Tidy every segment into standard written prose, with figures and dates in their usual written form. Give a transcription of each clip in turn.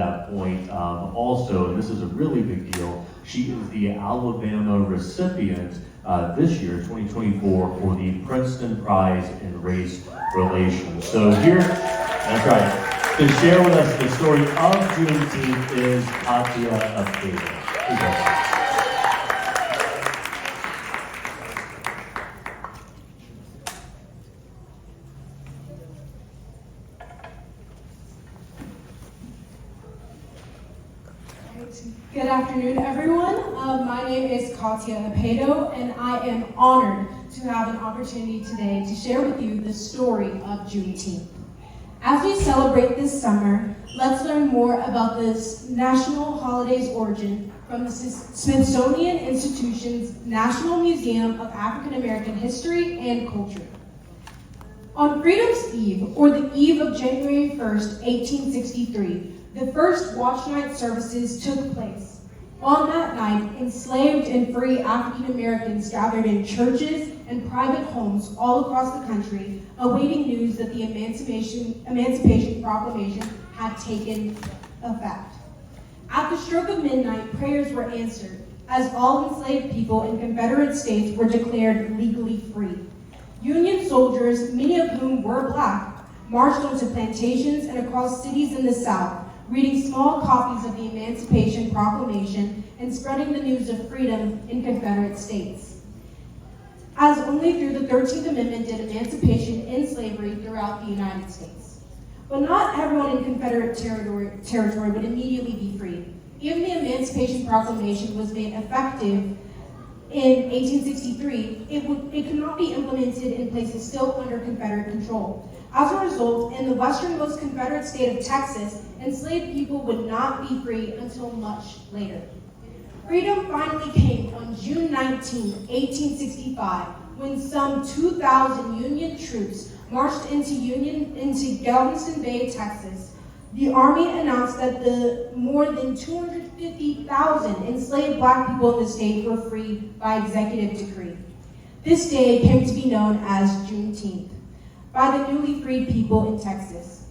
that point, also, and this is a really big deal, she is the Alabama recipient this year, 2024, for the Princeton Prize in Race Relations. So here, that's right, to share with us the story of Juneteenth is Katia Apedoh. Good afternoon, everyone. My name is Katia Apedoh, and I am honored to have an opportunity today to share with you the story of Juneteenth. As we celebrate this summer, let's learn more about this national holiday's origin from the Smithsonian Institution's National Museum of African American History and Culture. On Freedom's Eve, or the eve of January 1st, 1863, the first watch night services took place. On that night, enslaved and free African Americans gathered in churches and private homes all across the country, awaiting news that the Emancipation Proclamation had taken effect. At the stroke of midnight, prayers were answered, as all enslaved people in Confederate states were declared legally free. Union soldiers, many of whom were Black, marched onto plantations and across cities in the South, reading small copies of the Emancipation Proclamation and spreading the news of freedom in Confederate states. As only through the 13th Amendment did emancipation end slavery throughout the United States. But not everyone in Confederate territory would immediately be free. Even the Emancipation Proclamation was made effective in 1863, it could not be implemented in places still under Confederate control. As a result, in the westernmost Confederate state of Texas, enslaved people would not be free until much later. Freedom finally came on June 19, 1865, when some 2,000 Union troops marched into Galveston Bay, Texas. The Army announced that the more than 250,000 enslaved Black people in the state were free by executive decree. This day came to be known as Juneteenth by the newly freed people in Texas.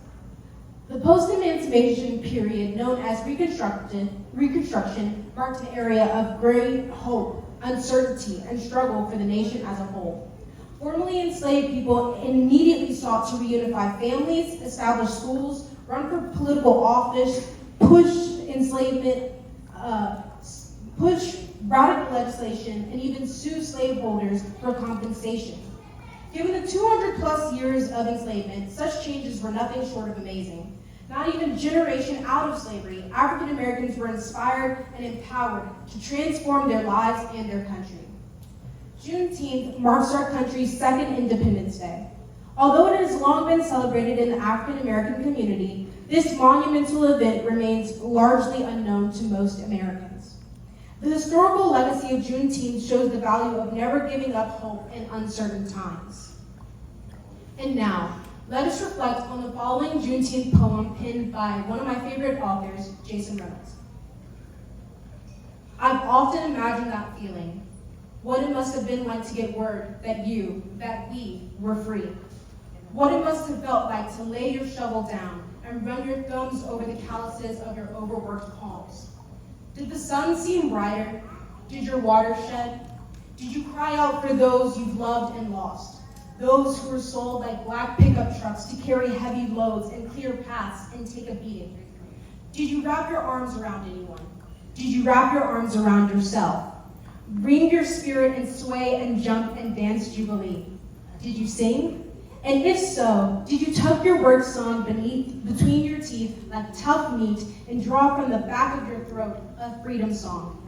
The post-emancipation period, known as Reconstruction, marked an era of great hope, uncertainty, and struggle for the nation as a whole. Formerly enslaved people immediately sought to reunify families, establish schools, run for political office, push enslavement, push radical legislation, and even sue slaveholders for compensation. Given the 200 plus years of enslavement, such changes were nothing short of amazing. Not even a generation out of slavery, African Americans were inspired and empowered to transform their lives and their country. Juneteenth marks our country's second Independence Day. Although it has long been celebrated in the African American community, this monumental event remains largely unknown to most Americans. The historical legacy of Juneteenth shows the value of never giving up hope in uncertain times. And now, let us reflect on the following Juneteenth poem penned by one of my favorite authors, Jason Reynolds. I've often imagined that feeling, what it must have been like to get word that we were free. What it must have felt like to lay your shovel down and run your thumbs over the calluses of your overworked palms. Did the sun seem brighter? Did your water shed? Did you cry out for those you've loved and lost? Those who were sold like Black pickup trucks to carry heavy loads and clear paths and take a beating? Did you wrap your arms around anyone? Did you wrap your arms around yourself? Bring your spirit and sway and jump and dance jubilee. Did you sing? And if so, did you tuck your work song between your teeth like tough meat and draw from the back of your throat a freedom song?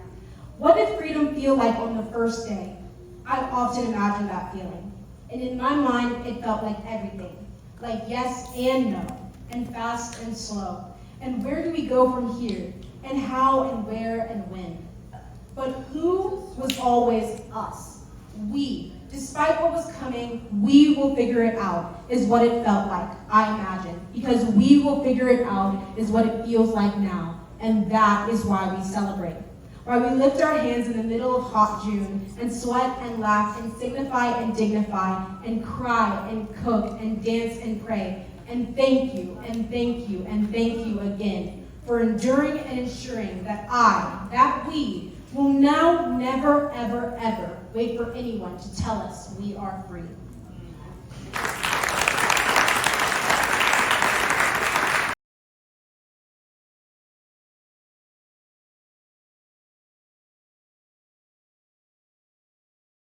What did freedom feel like on the first day? I often imagine that feeling. And in my mind, it felt like everything. Like yes and no, and fast and slow. And where do we go from here? And how and where and when? But who was always us? We. Despite what was coming, we will figure it out, is what it felt like, I imagine. Because we will figure it out is what it feels like now. And that is why we celebrate. Why we lift our hands in the middle of hot June and sweat and laugh and signify and dignify and cry and cook and dance and pray. And thank you and thank you and thank you again for enduring and ensuring that we will now never, ever, ever wait for anyone to tell us we are free.